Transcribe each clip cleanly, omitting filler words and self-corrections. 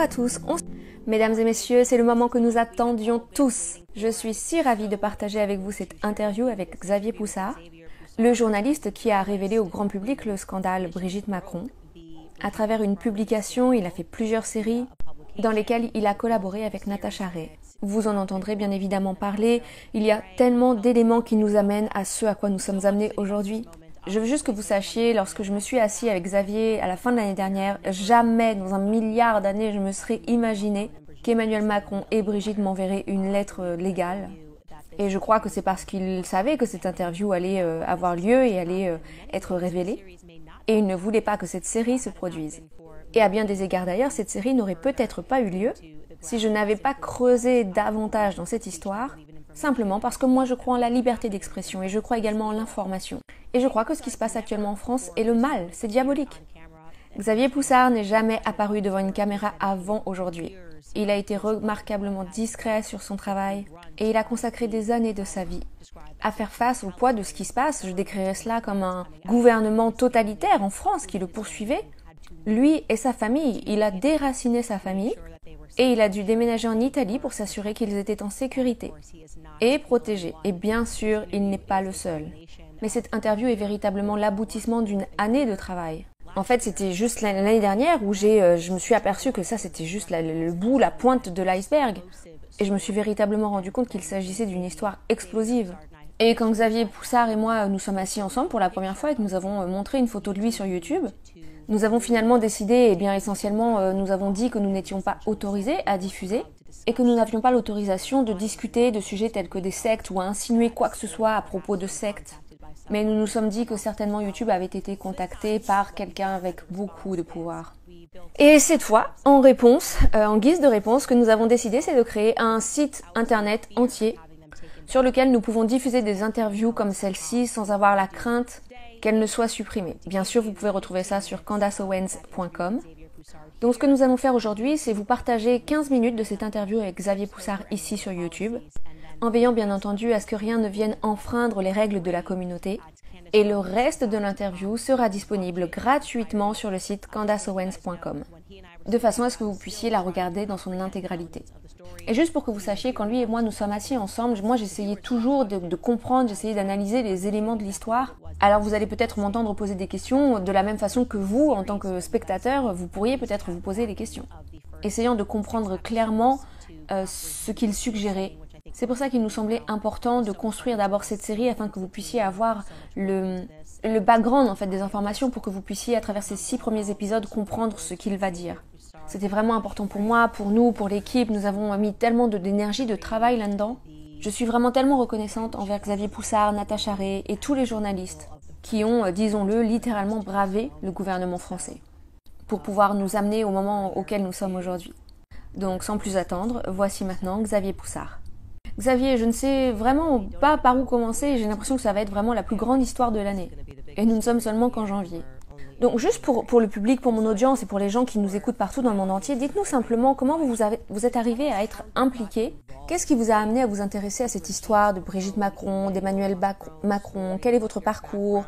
à tous, Mesdames et messieurs, c'est le moment que nous attendions tous. Je suis si ravie de partager avec vous cette interview avec Xavier Poussard, le journaliste qui a révélé au grand public le scandale Brigitte Macron. À travers une publication, il a fait plusieurs séries dans lesquelles il a collaboré avec Natacha Ray. Vous en entendrez bien évidemment parler, il y a tellement d'éléments qui nous amènent à ce à quoi nous sommes amenés aujourd'hui. Je veux juste que vous sachiez, lorsque je me suis assis avec Xavier à la fin de l'année dernière, jamais dans un milliard d'années je me serais imaginé qu'Emmanuel Macron et Brigitte m'enverraient une lettre légale. Et je crois que c'est parce qu'il savait que cette interview allait avoir lieu et allait être révélée. Et il ne voulait pas que cette série se produise. Et à bien des égards d'ailleurs, cette série n'aurait peut-être pas eu lieu si je n'avais pas creusé davantage dans cette histoire, simplement parce que moi je crois en la liberté d'expression et je crois également en l'information. Et je crois que ce qui se passe actuellement en France est le mal, c'est diabolique. Xavier Poussard n'est jamais apparu devant une caméra avant aujourd'hui. Il a été remarquablement discret sur son travail et il a consacré des années de sa vie à faire face au poids de ce qui se passe. Je décrirais cela comme un gouvernement totalitaire en France qui le poursuivait. Lui et sa famille, il a déraciné sa famille et il a dû déménager en Italie pour s'assurer qu'ils étaient en sécurité et protégés. Et bien sûr, il n'est pas le seul. Mais cette interview est véritablement l'aboutissement d'une année de travail. En fait, c'était juste l'année dernière où je me suis aperçue que ça, c'était juste le bout, la pointe de l'iceberg. Et je me suis véritablement rendu compte qu'il s'agissait d'une histoire explosive. Et quand Xavier Poussard et moi nous sommes assis ensemble pour la première fois et que nous avons montré une photo de lui sur YouTube, nous avons finalement décidé, et bien essentiellement, nous avons dit que nous n'étions pas autorisés à diffuser et que nous n'avions pas l'autorisation de discuter de sujets tels que des sectes ou à insinuer quoi que ce soit à propos de sectes. Mais nous nous sommes dit que certainement YouTube avait été contacté par quelqu'un avec beaucoup de pouvoir. Et cette fois, en guise de réponse, ce que nous avons décidé, c'est de créer un site internet entier sur lequel nous pouvons diffuser des interviews comme celle-ci sans avoir la crainte qu'elles ne soient supprimées. Bien sûr, vous pouvez retrouver ça sur candaceowens.com. Donc ce que nous allons faire aujourd'hui, c'est vous partager 15 minutes de cette interview avec Xavier Poussard ici sur YouTube, en veillant bien entendu à ce que rien ne vienne enfreindre les règles de la communauté. Et le reste de l'interview sera disponible gratuitement sur le site candaceowens.com, de façon à ce que vous puissiez la regarder dans son intégralité. Et juste pour que vous sachiez, quand lui et moi nous sommes assis ensemble, moi j'essayais toujours de comprendre, j'essayais d'analyser les éléments de l'histoire. Alors vous allez peut-être m'entendre poser des questions de la même façon que vous, en tant que spectateur, vous pourriez peut-être vous poser des questions, essayant de comprendre clairement ce qu'il suggérait. C'est pour ça qu'il nous semblait important de construire d'abord cette série afin que vous puissiez avoir le background en fait des informations pour que vous puissiez à travers ces 6 premiers épisodes comprendre ce qu'il va dire. C'était vraiment important pour moi, pour nous, pour l'équipe. Nous avons mis tellement d'énergie, de travail là-dedans. Je suis vraiment tellement reconnaissante envers Xavier Poussard, Natacha Ray et tous les journalistes qui ont, disons-le, littéralement bravé le gouvernement français pour pouvoir nous amener au moment auquel nous sommes aujourd'hui. Donc sans plus attendre, voici maintenant Xavier Poussard. Xavier, je ne sais vraiment pas par où commencer, j'ai l'impression que ça va être vraiment la plus grande histoire de l'année. Et nous ne sommes seulement qu'en janvier. Donc juste pour le public, pour mon audience et pour les gens qui nous écoutent partout dans le monde entier, dites-nous simplement comment vous êtes arrivé à être impliqué. Qu'est-ce qui vous a amené à vous intéresser à cette histoire de Brigitte Macron, d'Emmanuel Macron? Quel est votre parcours?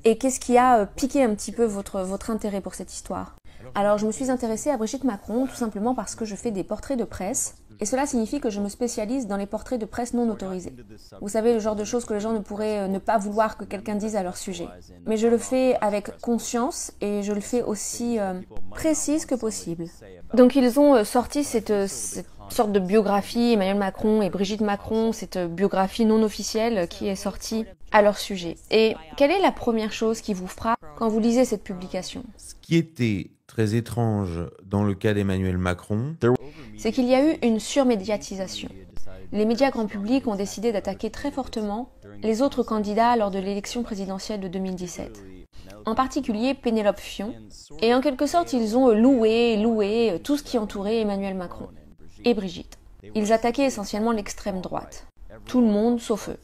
Et qu'est-ce qui a piqué un petit peu votre intérêt pour cette histoire? Alors je me suis intéressée à Brigitte Macron tout simplement parce que je fais des portraits de presse. Et cela signifie que je me spécialise dans les portraits de presse non autorisés. Vous savez, le genre de choses que les gens ne pourraient ne pas vouloir que quelqu'un dise à leur sujet. Mais je le fais avec conscience et je le fais aussi précise que possible. Donc ils ont sorti cette sorte de biographie, Emmanuel Macron et Brigitte Macron, cette biographie non officielle qui est sortie à leur sujet. Et quelle est la première chose qui vous frappe quand vous lisez cette publication? Ce qui était très étrange dans le cas d'Emmanuel Macron, c'est qu'il y a eu une surmédiatisation. Les médias grand public ont décidé d'attaquer très fortement les autres candidats lors de l'élection présidentielle de 2017. En particulier Pénélope Fillon, et en quelque sorte ils ont loué tout ce qui entourait Emmanuel Macron et Brigitte. Ils attaquaient essentiellement l'extrême droite, tout le monde sauf eux.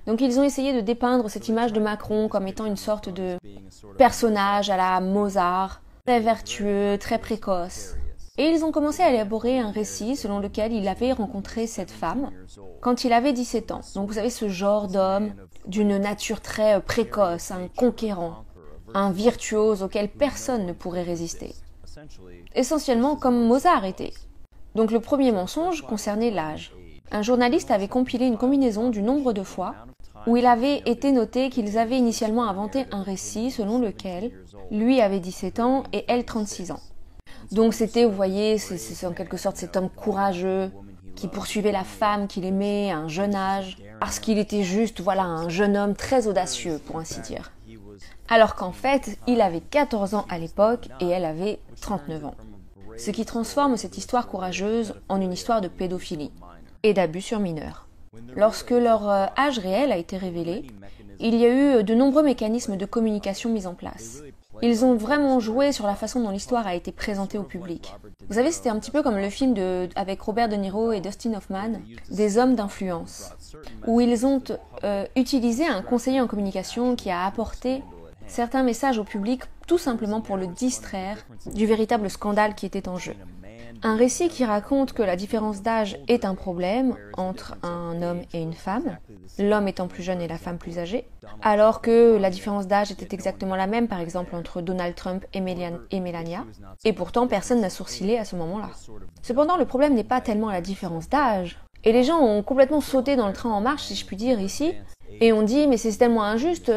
Donc ils ont essayé de dépeindre cette image de Macron comme étant une sorte de personnage à la Mozart, très vertueux, très précoce. Et ils ont commencé à élaborer un récit selon lequel il avait rencontré cette femme quand il avait 17 ans. Donc vous savez, ce genre d'homme d'une nature très précoce, un conquérant, un virtuose auquel personne ne pourrait résister. essentiellement comme Mozart était. Donc le premier mensonge concernait l'âge. Un journaliste avait compilé une combinaison du nombre de fois où il avait été noté qu'ils avaient initialement inventé un récit selon lequel lui avait 17 ans et elle 36 ans. Donc c'était, vous voyez, c'est en quelque sorte cet homme courageux qui poursuivait la femme qu'il aimait à un jeune âge, parce qu'il était juste, voilà, un jeune homme très audacieux, pour ainsi dire. Alors qu'en fait, il avait 14 ans à l'époque et elle avait 39 ans. Ce qui transforme cette histoire courageuse en une histoire de pédophilie et d'abus sur mineurs. Lorsque leur âge réel a été révélé, il y a eu de nombreux mécanismes de communication mis en place. Ils ont vraiment joué sur la façon dont l'histoire a été présentée au public. Vous savez, c'était un petit peu comme le film avec Robert De Niro et Dustin Hoffman, Des hommes d'influence, où ils ont utilisé un conseiller en communication qui a apporté certains messages au public tout simplement pour le distraire du véritable scandale qui était en jeu. Un récit qui raconte que la différence d'âge est un problème entre un homme et une femme, l'homme étant plus jeune et la femme plus âgée, alors que la différence d'âge était exactement la même, par exemple, entre Donald Trump et Melania, et pourtant personne n'a sourcillé à ce moment-là. Cependant, le problème n'est pas tellement la différence d'âge, et les gens ont complètement sauté dans le train en marche, si je puis dire, ici, et on dit, mais c'est tellement injuste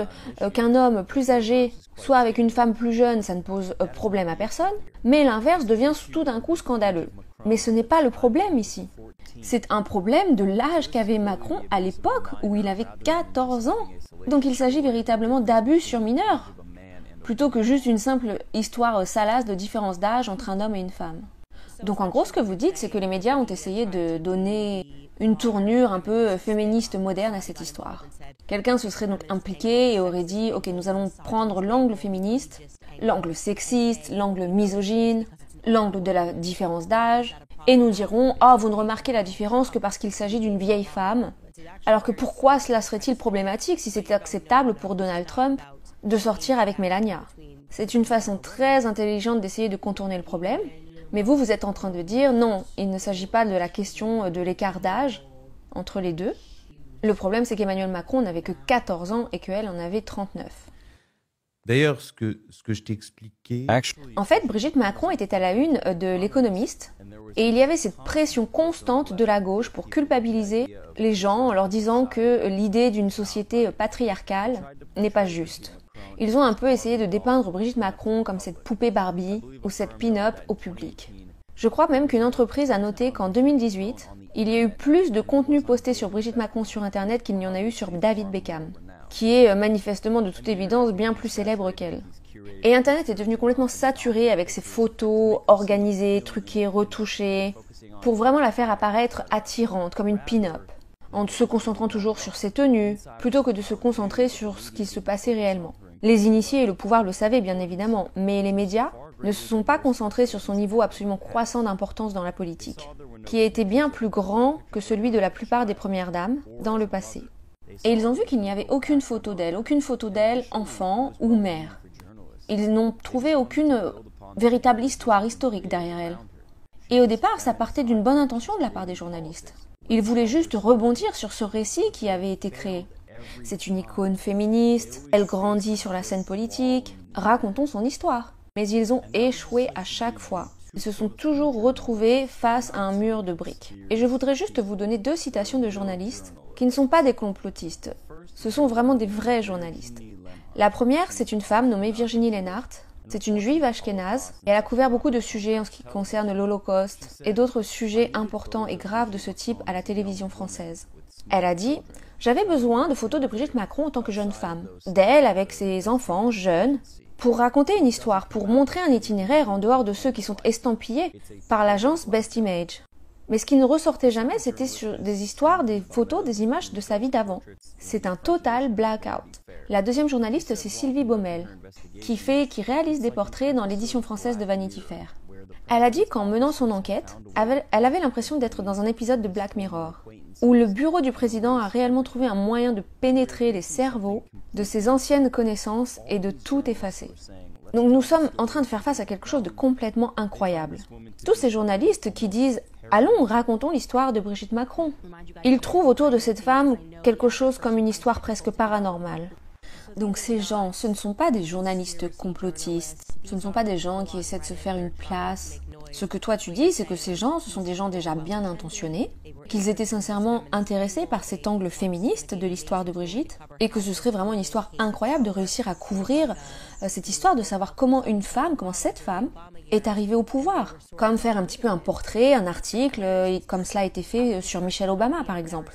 qu'un homme plus âgé soit avec une femme plus jeune, ça ne pose problème à personne, mais l'inverse devient tout d'un coup scandaleux. Mais ce n'est pas le problème ici. C'est un problème de l'âge qu'avait Macron à l'époque où il avait 14 ans. Donc il s'agit véritablement d'abus sur mineurs, plutôt que juste une simple histoire salace de différence d'âge entre un homme et une femme. Donc en gros, ce que vous dites, c'est que les médias ont essayé de donner une tournure un peu féministe moderne à cette histoire. Quelqu'un se serait donc impliqué et aurait dit « Ok, nous allons prendre l'angle féministe, l'angle sexiste, l'angle misogyne, l'angle de la différence d'âge, et nous dirons « Ah, vous ne remarquez la différence que parce qu'il s'agit d'une vieille femme. » Alors que pourquoi cela serait-il problématique si c'était acceptable pour Donald Trump de sortir avec Melania? C'est une façon très intelligente d'essayer de contourner le problème. Mais vous êtes en train de dire non, il ne s'agit pas de la question de l'écart d'âge entre les deux. Le problème, c'est qu'Emmanuel Macron n'avait que 14 ans et qu'elle en avait 39. D'ailleurs, ce que je t'ai expliqué... En fait, Brigitte Macron était à la une de l'Économiste et il y avait cette pression constante de la gauche pour culpabiliser les gens en leur disant que l'idée d'une société patriarcale n'est pas juste. Ils ont un peu essayé de dépeindre Brigitte Macron comme cette poupée Barbie ou cette pin-up au public. Je crois même qu'une entreprise a noté qu'en 2018, il y a eu plus de contenu posté sur Brigitte Macron sur Internet qu'il n'y en a eu sur David Beckham, qui est manifestement de toute évidence bien plus célèbre qu'elle. Et Internet est devenu complètement saturé avec ces photos organisées, truquées, retouchées, pour vraiment la faire apparaître attirante, comme une pin-up, en se concentrant toujours sur ses tenues, plutôt que de se concentrer sur ce qui se passait réellement. Les initiés et le pouvoir le savaient bien évidemment, mais les médias ne se sont pas concentrés sur son niveau absolument croissant d'importance dans la politique, qui a été bien plus grand que celui de la plupart des premières dames dans le passé. Et ils ont vu qu'il n'y avait aucune photo d'elle enfant ou mère. Ils n'ont trouvé aucune véritable histoire historique derrière elle. Et au départ, ça partait d'une bonne intention de la part des journalistes. Ils voulaient juste rebondir sur ce récit qui avait été créé. C'est une icône féministe, elle grandit sur la scène politique, racontons son histoire. Mais ils ont échoué à chaque fois. Ils se sont toujours retrouvés face à un mur de briques. Et je voudrais juste vous donner 2 citations de journalistes qui ne sont pas des complotistes. Ce sont vraiment des vrais journalistes. La première, c'est une femme nommée Virginie Lennart. C'est une juive ashkénaze et elle a couvert beaucoup de sujets en ce qui concerne l'Holocauste et d'autres sujets importants et graves de ce type à la télévision française. Elle a dit « J'avais besoin de photos de Brigitte Macron en tant que jeune femme, d'elle avec ses enfants jeunes, pour raconter une histoire, pour montrer un itinéraire en dehors de ceux qui sont estampillés par l'agence Best Image. Mais ce qui ne ressortait jamais, c'était sur des histoires, des photos, des images de sa vie d'avant. C'est un total blackout. » La deuxième journaliste, c'est Sylvie Baumel, qui réalise des portraits dans l'édition française de Vanity Fair. Elle a dit qu'en menant son enquête, elle avait l'impression d'être dans un épisode de Black Mirror, où le bureau du président a réellement trouvé un moyen de pénétrer les cerveaux de ses anciennes connaissances et de tout effacer. Donc nous sommes en train de faire face à quelque chose de complètement incroyable. Tous ces journalistes qui disent « Allons, racontons l'histoire de Brigitte Macron ». Ils trouvent autour de cette femme quelque chose comme une histoire presque paranormale. Donc ces gens, ce ne sont pas des journalistes complotistes. Ce ne sont pas des gens qui essaient de se faire une place. Ce que toi tu dis, c'est que ces gens, ce sont des gens déjà bien intentionnés, qu'ils étaient sincèrement intéressés par cet angle féministe de l'histoire de Brigitte, et que ce serait vraiment une histoire incroyable de réussir à couvrir cette histoire, de savoir comment une femme, comment cette femme est arrivée au pouvoir. Comme faire un petit peu un portrait, un article, comme cela a été fait sur Michelle Obama par exemple,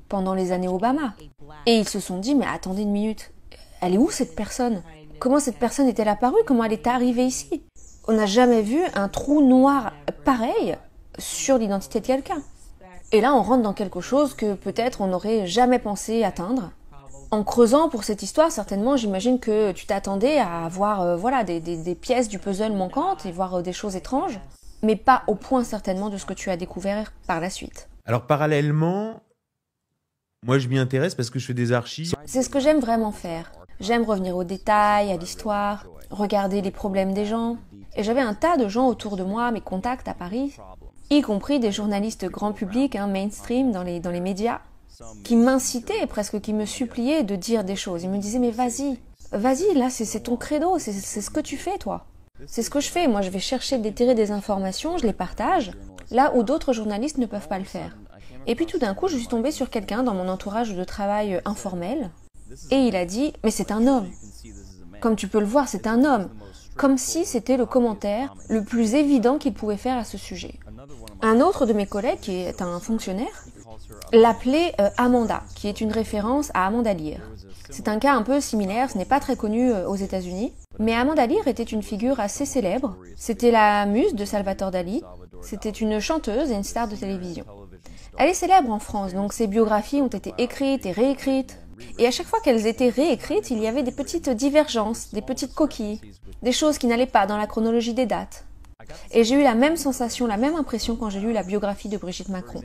pendant les années Obama. Et ils se sont dit, mais attendez une minute, elle est où cette personne? Comment cette personne est-elle apparue? Comment elle est arrivée ici? On n'a jamais vu un trou noir pareil sur l'identité de quelqu'un. Et là, on rentre dans quelque chose que peut-être on n'aurait jamais pensé atteindre. En creusant pour cette histoire, certainement, j'imagine que tu t'attendais à voir des pièces du puzzle manquantes et voir des choses étranges, mais pas au point certainement de ce que tu as découvert par la suite. Alors parallèlement, moi je m'y intéresse parce que je fais des archives. C'est ce que j'aime vraiment faire. J'aime revenir aux détails, à l'histoire, regarder les problèmes des gens. Et j'avais un tas de gens autour de moi, mes contacts à Paris, y compris des journalistes grand public, mainstream, dans les médias, qui m'incitaient, presque qui me suppliaient de dire des choses. Ils me disaient, mais vas-y, là c'est ton credo, c'est ce que tu fais toi. C'est ce que je fais, moi je vais chercher d'étirer des informations, je les partage, là où d'autres journalistes ne peuvent pas le faire. Et puis tout d'un coup, je suis tombée sur quelqu'un dans mon entourage de travail informel, et il a dit, mais c'est un homme. Comme tu peux le voir, c'est un homme. Comme si c'était le commentaire le plus évident qu'il pouvait faire à ce sujet. Un autre de mes collègues, qui est un fonctionnaire, l'appelait Amanda, qui est une référence à Amanda Lear. C'est un cas un peu similaire, ce n'est pas très connu aux États-Unis, mais Amanda Lear était une figure assez célèbre. C'était la muse de Salvatore Dali, c'était une chanteuse et une star de télévision. Elle est célèbre en France, donc ses biographies ont été écrites et réécrites. Et à chaque fois qu'elles étaient réécrites, il y avait des petites divergences, des petites coquilles, des choses qui n'allaient pas dans la chronologie des dates. Et j'ai eu la même sensation, la même impression quand j'ai lu la biographie de Brigitte Macron.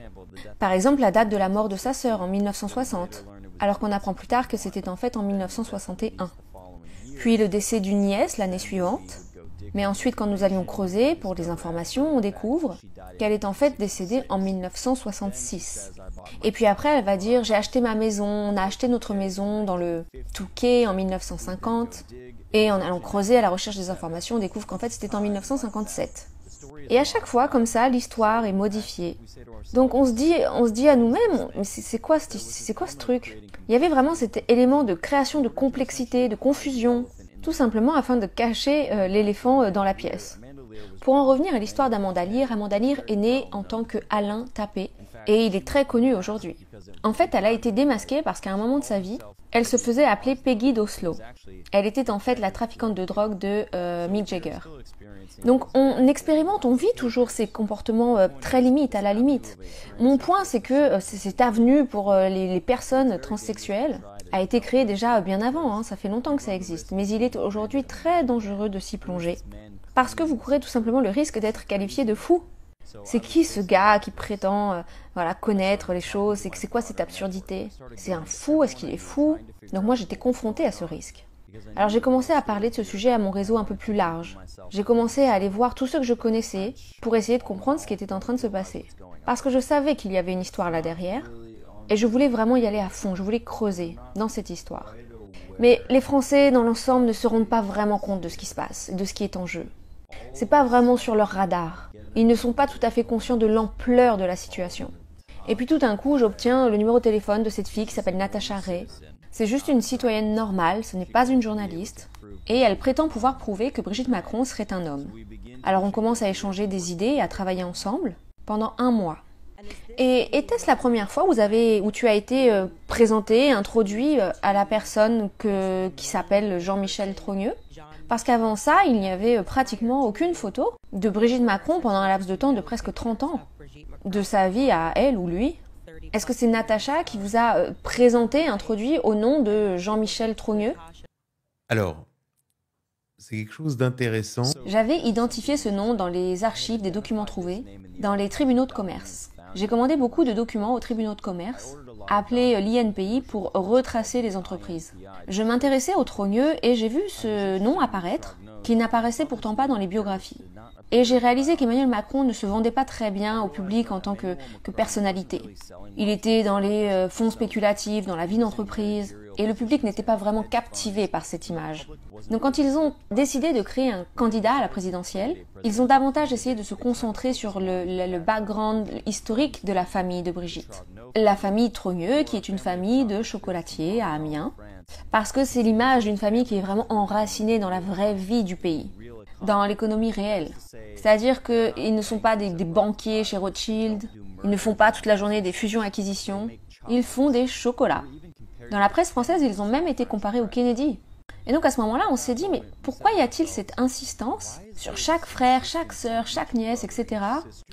Par exemple, la date de la mort de sa sœur en 1960, alors qu'on apprend plus tard que c'était en fait en 1961. Puis le décès d'une nièce l'année suivante. Mais ensuite, quand nous allions creuser pour des informations, on découvre qu'elle est en fait décédée en 1966. Et puis après, elle va dire « J'ai acheté ma maison, on a acheté notre maison dans le Touquet en 1950. » Et en allant creuser à la recherche des informations, on découvre qu'en fait c'était en 1957. Et à chaque fois, comme ça, l'histoire est modifiée. Donc on se dit à nous-mêmes, mais c'est quoi ce truc? Il y avait vraiment cet élément de création de complexité, de confusion, tout simplement afin de cacher l'éléphant dans la pièce. Pour en revenir à l'histoire d'Amanda Lear est née en tant que Alain Tappé, et il est très connu aujourd'hui. En fait, elle a été démasquée parce qu'à un moment de sa vie, elle se faisait appeler Peggy d'Oslo. Elle était en fait la trafiquante de drogue de Mick Jagger. Donc on expérimente, on vit toujours ces comportements très limites, à la limite. Mon point, c'est que cette avenue pour les personnes transsexuelles a été créée déjà bien avant, ça fait longtemps que ça existe. Mais il est aujourd'hui très dangereux de s'y plonger. Parce que vous courez tout simplement le risque d'être qualifié de fou. C'est qui ce gars qui prétend connaître les choses? C'est quoi cette absurdité? C'est un fou? Est-ce qu'il est fou? Donc moi j'étais confrontée à ce risque. Alors j'ai commencé à parler de ce sujet à mon réseau un peu plus large. J'ai commencé à aller voir tous ceux que je connaissais pour essayer de comprendre ce qui était en train de se passer. Parce que je savais qu'il y avait une histoire là derrière, et je voulais vraiment y aller à fond, je voulais creuser dans cette histoire. Mais les Français dans l'ensemble ne se rendent pas vraiment compte de ce qui se passe, de ce qui est en jeu. C'est pas vraiment sur leur radar. Ils ne sont pas tout à fait conscients de l'ampleur de la situation. Et puis tout d'un coup, j'obtiens le numéro de téléphone de cette fille qui s'appelle Natacha Ray. C'est juste une citoyenne normale, ce n'est pas une journaliste. Et elle prétend pouvoir prouver que Brigitte Macron serait un homme. Alors on commence à échanger des idées et à travailler ensemble pendant 1 mois. Et était-ce la première fois où tu as été présenté, introduit à la personne qui s'appelle Jean-Michel Trogneux? Parce qu'avant ça, il n'y avait pratiquement aucune photo de Brigitte Macron pendant un laps de temps de presque 30 ans. De sa vie à elle ou lui. Est-ce que c'est Natacha qui vous a présenté, introduit au nom de Jean-Michel Trogneux? Alors, c'est quelque chose d'intéressant. J'avais identifié ce nom dans les archives des documents trouvés, dans les tribunaux de commerce. J'ai commandé beaucoup de documents aux tribunaux de commerce, appelés l'INPI, pour retracer les entreprises. Je m'intéressais aux Trogneux et j'ai vu ce nom apparaître, qui n'apparaissait pourtant pas dans les biographies. Et j'ai réalisé qu'Emmanuel Macron ne se vendait pas très bien au public en tant que personnalité. Il était dans les fonds spéculatifs, dans la vie d'entreprise, et le public n'était pas vraiment captivé par cette image. Donc quand ils ont décidé de créer un candidat à la présidentielle, ils ont davantage essayé de se concentrer sur le background historique de la famille de Brigitte. La famille Trogneux, qui est une famille de chocolatiers à Amiens, parce que c'est l'image d'une famille qui est vraiment enracinée dans la vraie vie du pays, dans l'économie réelle. C'est-à-dire qu'ils ne sont pas des banquiers chez Rothschild, ils ne font pas toute la journée des fusions-acquisitions, ils font des chocolats. Dans la presse française, ils ont même été comparés aux Kennedy. Et donc à ce moment-là, on s'est dit, mais pourquoi y a-t-il cette insistance sur chaque frère, chaque sœur, chaque nièce, etc.,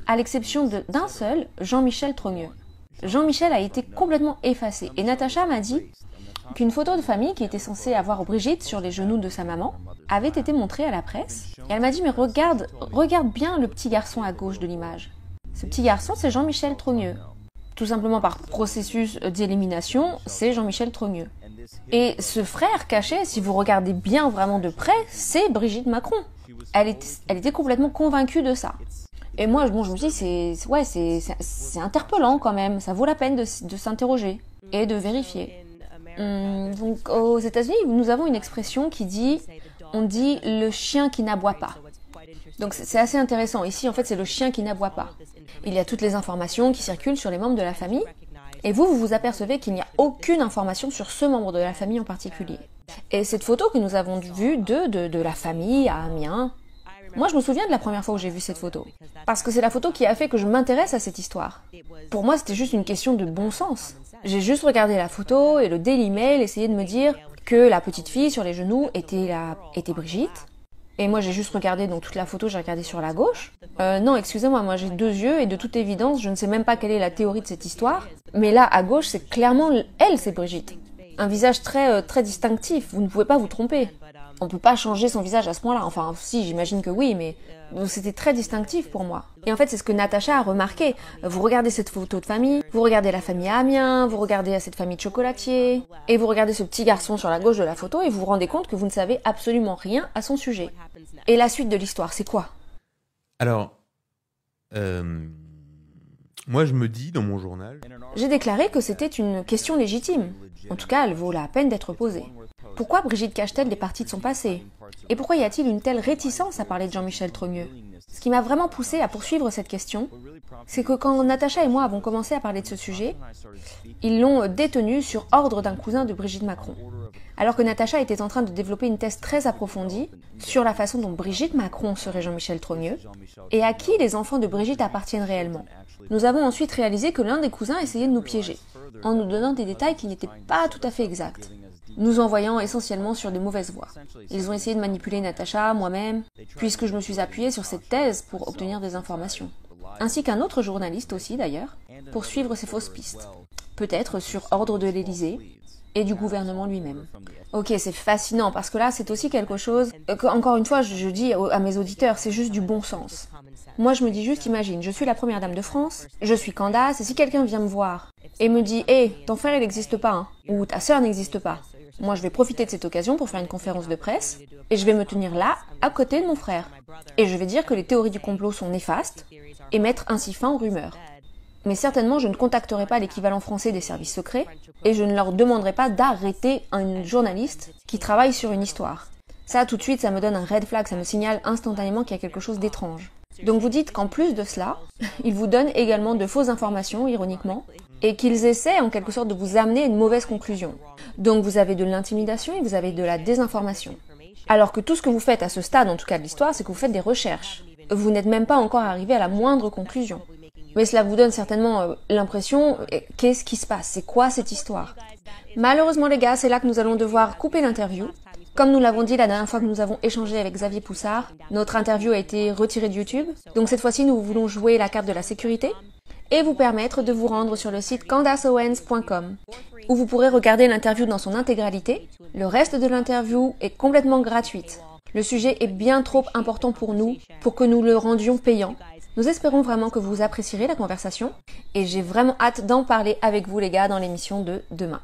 à l'exception d'un seul, Jean-Michel Trogneux. Jean-Michel a été complètement effacé. Et Natacha m'a dit qu'une photo de famille qui était censée avoir Brigitte sur les genoux de sa maman avait été montrée à la presse. Et elle m'a dit, mais regarde bien le petit garçon à gauche de l'image. Ce petit garçon, c'est Jean-Michel Trogneux. Tout simplement par processus d'élimination, c'est Jean-Michel Trogneux. Et ce frère caché, si vous regardez bien vraiment de près, c'est Brigitte Macron. Elle était complètement convaincue de ça. Et moi, je me dis, c'est interpellant quand même, ça vaut la peine de s'interroger et de vérifier. Donc aux États-Unis, nous avons une expression qui dit, on dit le chien qui n'aboie pas. Donc c'est assez intéressant. Ici, en fait, c'est le chien qui n'aboie pas. Il y a toutes les informations qui circulent sur les membres de la famille, et vous vous apercevez qu'il n'y a aucune information sur ce membre de la famille en particulier. Et cette photo que nous avons vue de la famille à Amiens, moi je me souviens de la première fois où j'ai vu cette photo, parce que c'est la photo qui a fait que je m'intéresse à cette histoire. Pour moi, c'était juste une question de bon sens. J'ai juste regardé la photo et le Daily Mail essayait de me dire que la petite fille sur les genoux était Brigitte. Et moi, j'ai juste regardé, donc toute la photo, j'ai regardé sur la gauche. Non, excusez-moi, moi j'ai deux yeux et de toute évidence, je ne sais même pas quelle est la théorie de cette histoire. Mais là, à gauche, c'est clairement elle, c'est Brigitte. Un visage très distinctif, vous ne pouvez pas vous tromper. On ne peut pas changer son visage à ce point-là. Enfin, si, j'imagine que oui, mais c'était très distinctif pour moi. Et en fait, c'est ce que Natacha a remarqué. Vous regardez cette photo de famille, vous regardez la famille à Amiens, vous regardez cette famille de chocolatiers, et vous regardez ce petit garçon sur la gauche de la photo, et vous vous rendez compte que vous ne savez absolument rien à son sujet. Et la suite de l'histoire, c'est quoi? Alors, moi je me dis dans mon journal... J'ai déclaré que c'était une question légitime. En tout cas, elle vaut la peine d'être posée. Pourquoi Brigitte cache-t-elle des parties de son passé? Et pourquoi y a-t-il une telle réticence à parler de Jean-Michel Trogneux? Ce qui m'a vraiment poussé à poursuivre cette question, c'est que quand Natacha et moi avons commencé à parler de ce sujet, ils l'ont détenu sur ordre d'un cousin de Brigitte Macron. Alors que Natacha était en train de développer une thèse très approfondie sur la façon dont Brigitte Macron serait Jean-Michel Trogneux et à qui les enfants de Brigitte appartiennent réellement. Nous avons ensuite réalisé que l'un des cousins essayait de nous piéger, en nous donnant des détails qui n'étaient pas tout à fait exacts, nous envoyant essentiellement sur de mauvaises voies. Ils ont essayé de manipuler Natacha, moi-même, puisque je me suis appuyée sur cette thèse pour obtenir des informations. Ainsi qu'un autre journaliste aussi d'ailleurs, pour suivre ces fausses pistes. Peut-être sur ordre de l'Élysée et du gouvernement lui-même. Ok, c'est fascinant, parce que là, c'est aussi quelque chose que, encore une fois, je dis à mes auditeurs, c'est juste du bon sens. Moi, je me dis juste, imagine, je suis la première dame de France, je suis Candace, et si quelqu'un vient me voir et me dit « Hé, ton frère, il n'existe pas, hein, ou ta sœur n'existe pas », moi, je vais profiter de cette occasion pour faire une conférence de presse, et je vais me tenir là, à côté de mon frère. Et je vais dire que les théories du complot sont néfastes, et mettre ainsi fin aux rumeurs. Mais certainement, je ne contacterai pas l'équivalent français des services secrets, et je ne leur demanderai pas d'arrêter un journaliste qui travaille sur une histoire. Ça, tout de suite, ça me donne un red flag, ça me signale instantanément qu'il y a quelque chose d'étrange. Donc vous dites qu'en plus de cela, ils vous donnent également de fausses informations, ironiquement, et qu'ils essaient en quelque sorte de vous amener à une mauvaise conclusion. Donc vous avez de l'intimidation et vous avez de la désinformation. Alors que tout ce que vous faites à ce stade, en tout cas de l'histoire, c'est que vous faites des recherches. Vous n'êtes même pas encore arrivé à la moindre conclusion. Mais cela vous donne certainement l'impression, qu'est-ce qui se passe? C'est quoi cette histoire? Malheureusement les gars, c'est là que nous allons devoir couper l'interview. Comme nous l'avons dit la dernière fois que nous avons échangé avec Xavier Poussard, notre interview a été retirée de YouTube. Donc cette fois-ci, nous voulons jouer la carte de la sécurité et vous permettre de vous rendre sur le site candaceowens.com où vous pourrez regarder l'interview dans son intégralité. Le reste de l'interview est complètement gratuite. Le sujet est bien trop important pour nous pour que nous le rendions payant. Nous espérons vraiment que vous apprécierez la conversation et j'ai vraiment hâte d'en parler avec vous les gars dans l'émission de demain.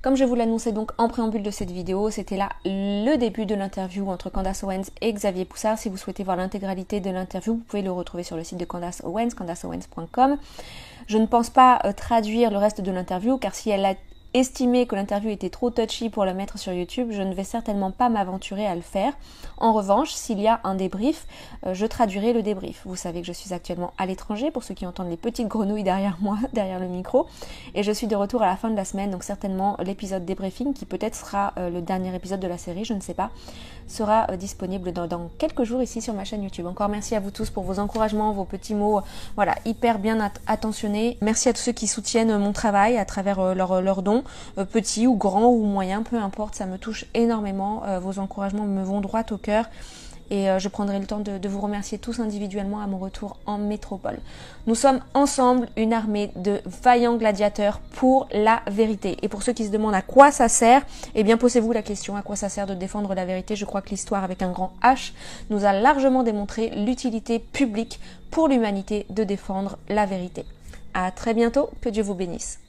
Comme je vous l'annonçais donc en préambule de cette vidéo, c'était là le début de l'interview entre Candace Owens et Xavier Poussard. Si vous souhaitez voir l'intégralité de l'interview, vous pouvez le retrouver sur le site de Candace Owens, candaceowens.com. Je ne pense pas traduire le reste de l'interview, car si elle a estimé que l'interview était trop touchy pour la mettre sur YouTube, je ne vais certainement pas m'aventurer à le faire. En revanche, s'il y a un débrief, je traduirai le débrief. Vous savez que je suis actuellement à l'étranger, pour ceux qui entendent les petites grenouilles derrière moi, derrière le micro, et je suis de retour à la fin de la semaine, donc certainement l'épisode débriefing, qui peut-être sera le dernier épisode de la série, je ne sais pas, sera disponible dans quelques jours ici sur ma chaîne YouTube. Encore merci à vous tous pour vos encouragements, vos petits mots, voilà, hyper bien attentionnés. Merci à tous ceux qui soutiennent mon travail à travers leurs dons, petits ou grands ou moyens, peu importe, ça me touche énormément. Vos encouragements me vont droit au cœur. Et je prendrai le temps de vous remercier tous individuellement à mon retour en métropole. Nous sommes ensemble une armée de vaillants gladiateurs pour la vérité. Et pour ceux qui se demandent à quoi ça sert, eh bien posez-vous la question, à quoi ça sert de défendre la vérité. Je crois que l'histoire avec un grand H nous a largement démontré l'utilité publique pour l'humanité de défendre la vérité. À très bientôt, que Dieu vous bénisse.